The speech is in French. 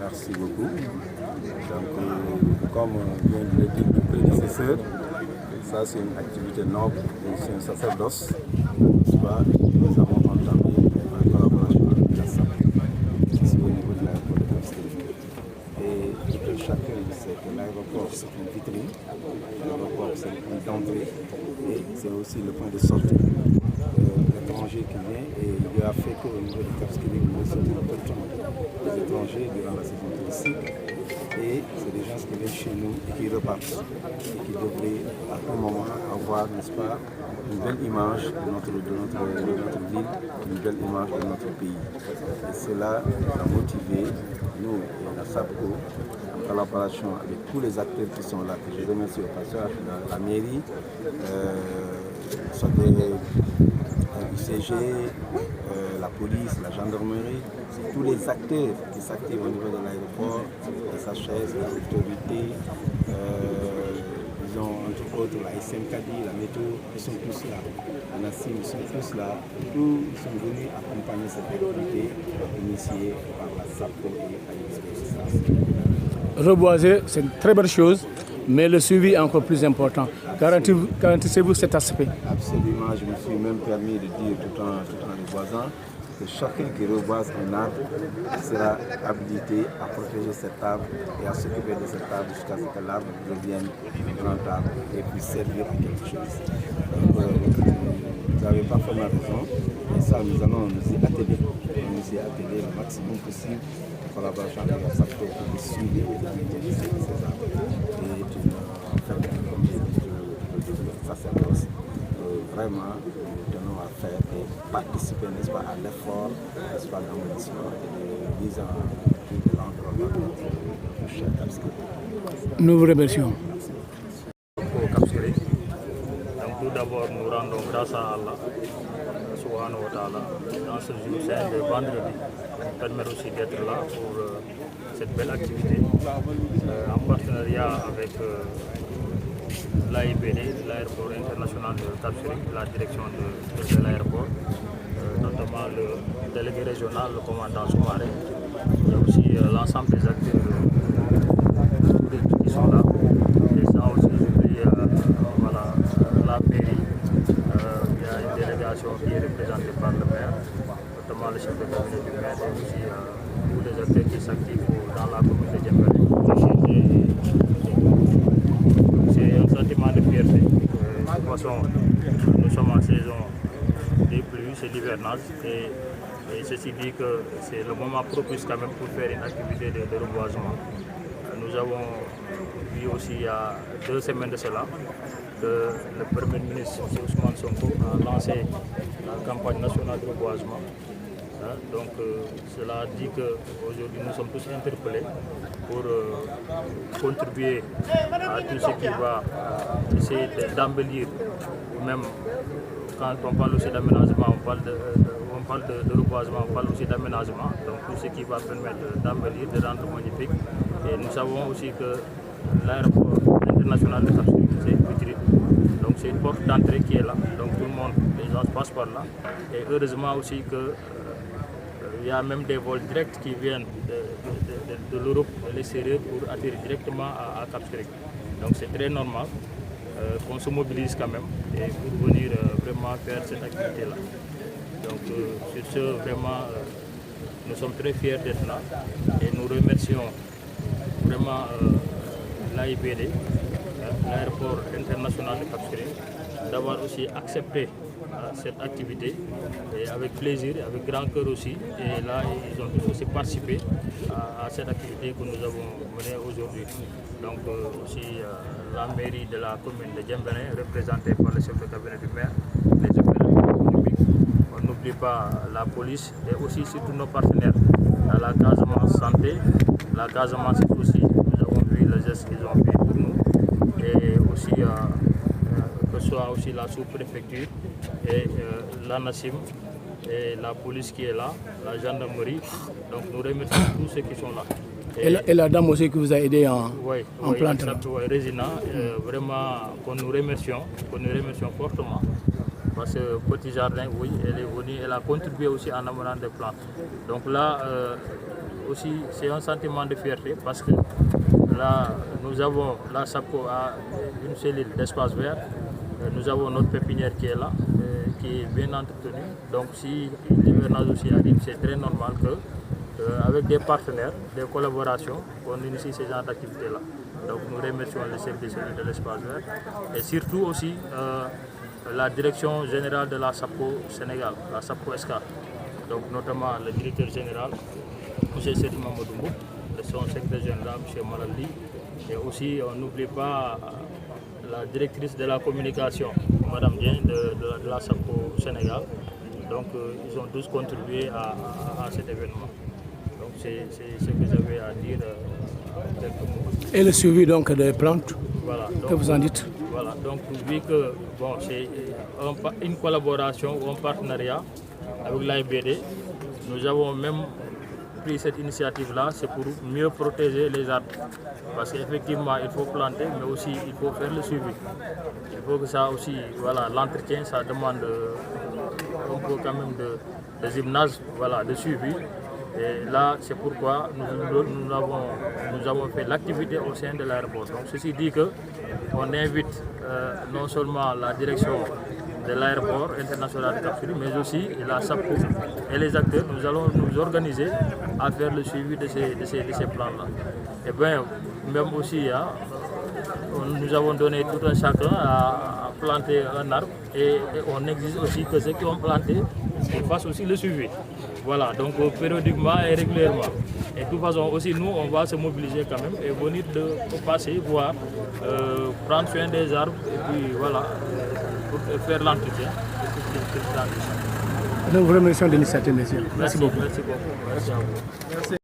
Merci beaucoup. Donc, comme vient de le dire le prédécesseur, ça c'est une activité noble, c'est un sacerdoce, n'est-ce pas? Nous avons entamé en collaboration avec la SAP, ici au niveau de l'aéroport de Cap Skirring. Et que chacun sait que l'aéroport c'est une vitrine, l'aéroport c'est le point d'entrée et c'est aussi le point de sortie. L'étranger qui vient et il a fait qu'au niveau de Cap Skirring, nous recevons tout le temps des étrangers durant la saison touristique. Et c'est des gens qui viennent chez nous et qui repartent et qui devraient à un moment avoir, n'est-ce pas, une belle image de notre ville, une belle image de notre pays. Et cela nous a motivés, nous et la SAPCO, en collaboration avec tous les acteurs qui sont là, que je remercie au passage, la mairie, soit des UCG, la police, la gendarmerie, tous les acteurs qui s'activent au niveau de l'aéroport, les SHS, les autorités, ils ont entre autres la SMKD, la météo, ils sont tous là. La NACIM, ils sont tous là. Tous ils sont venus accompagner cette activité initiée par la SAPCO et à Reboiser, c'est une très bonne chose, mais le suivi est encore plus important. Garantissez-vous cet aspect? Absolument, je me suis même permis de dire tout en reboisant que chacun qui reboise un arbre sera habilité à protéger cet arbre et à s'occuper de cet arbre jusqu'à ce que l'arbre devienne un grand arbre et puisse servir à quelque chose. Donc, vous n'avez pas fait ma raison, et ça nous allons nous y atteler. Nous y atteler le maximum possible en collaboration avec la SAPCO pour suivre et protéger ces arbres. Et ça c'est aussi vraiment nous tenons à faire et participer, n'est-ce pas, à l'effort, n'est-ce pas, d'embellissement et de mise en de l'environnement du cher Cap Skirring. Nous vous remercions. Au Cap Skirring. Donc tout d'abord nous rendons grâce à Allah subhanahu wa ta'ala dans ce jour saint de vendredi qui nous permet aussi d'être là pour cette belle activité en partenariat avec l'AIBD, l'aéroport international de Cap Skirring, la direction de l'aéroport, notamment le délégué régional, le commandant Soumaré, il y a aussi l'ensemble des acteurs qui sont là. Et ça aussi, voilà, la mairie, il y a une délégation qui est représentée par le maire, notamment le chef de cabinet du maire, et aussi tous les acteurs qui s'activent dans la commune de Djembélé. C'est un sentiment de fierté. De toute façon, nous sommes en saison des pluies, c'est l'hivernage. Et ceci dit que c'est le moment propice quand même pour faire une activité de reboisement. Nous avons vu aussi il y a 2 semaines de cela que le Premier ministre Ousmane Sonko a lancé la campagne nationale de reboisement. Donc cela dit qu'aujourd'hui nous sommes tous interpellés pour contribuer à tout ce qui va essayer d'embellir, ou même quand on parle aussi d'aménagement, on parle de reboisement, on parle aussi d'aménagement, donc tout ce qui va permettre d'embellir, de rendre magnifique. Et nous savons aussi que l'aéroport international de Cap Skirring, c'est une vitrine, donc c'est une porte d'entrée qui est là, donc tout le monde, les gens passent par là. Et heureusement aussi que il y a même des vols directs qui viennent de l'Europe, de l'extérieur, pour atterrir directement à Cap Skirring. Donc c'est très normal qu'on se mobilise quand même et pour venir vraiment faire cette activité-là. Donc sur ce, vraiment, nous sommes très fiers d'être là et nous remercions vraiment l'AIBD, l'aéroport international de Cap Skirring, d'avoir aussi accepté cette activité et avec plaisir, avec grand cœur aussi. Et là, ils ont tous aussi participé à cette activité que nous avons menée aujourd'hui. Donc aussi la mairie de la commune de Djembélé, représentée par le chef de cabinet du maire, les opérateurs économiques. On n'oublie pas la police et aussi surtout nos partenaires, la Casamance Santé, la Casamance aussi. Nous avons vu les gestes qu'ils ont fait pour nous et aussi que ce soit aussi la sous-préfecture et la NACIM et la police qui est là, la gendarmerie. Donc nous remercions tous ceux qui sont là. Et la dame aussi qui vous a aidé en plante. Oui, Résina, vraiment qu'on nous remercions fortement. Parce que Petit Jardin, oui, elle est venue, elle a contribué aussi en amenant des plantes. Donc là, aussi c'est un sentiment de fierté parce que là, nous avons, la SAPCO a une cellule d'espace vert. Nous avons notre pépinière qui est là, qui est bien entretenue. Donc si l'hivernage aussi arrive, c'est très normal que, avec des partenaires, des collaborations, on initie ces genres d'activités-là. Donc nous remercions le chef de cellule de l'espace vert et surtout aussi la direction générale de la SAPCO Sénégal, la SAPCO SK. Donc notamment le directeur général, M. Seth Mamadou Mboup, son secrétaire général, M. Malaldi, et aussi on n'oublie pas la directrice de la communication, Mme Dien, de la SAPCO Sénégal. Donc ils ont tous contribué à cet événement. Donc c'est ce que j'avais à dire. Et le suivi donc des plantes, voilà, donc, que vous en dites? Voilà, donc vu que bon, c'est une collaboration ou un partenariat avec l'AIBD, nous avons même pris cette initiative-là, c'est pour mieux protéger les arbres. Parce qu'effectivement, il faut planter, mais aussi il faut faire le suivi. Il faut que ça aussi, voilà, l'entretien, ça demande un peu quand même de gymnase, voilà, de suivi. Et là, c'est pourquoi nous avons fait l'activité au sein de l'aéroport. Donc, ceci dit qu'on invite non seulement la direction de l'aéroport international de Cap-Skirring, mais aussi la SAPCO et les acteurs. Nous allons nous organiser à faire le suivi de ces plans-là. Et bien, même aussi, nous avons donné tout un chacun à planter un arbre et on exige aussi que ceux qui ont planté fassent aussi le suivi. Voilà, donc périodiquement et régulièrement. Et de toute façon aussi nous, on va se mobiliser quand même et venir de passer, voir, prendre soin des arbres et puis voilà, pour faire l'entretien. Nous vous remercions de l'initiative, monsieur. Merci beaucoup. Merci beaucoup. Merci à vous.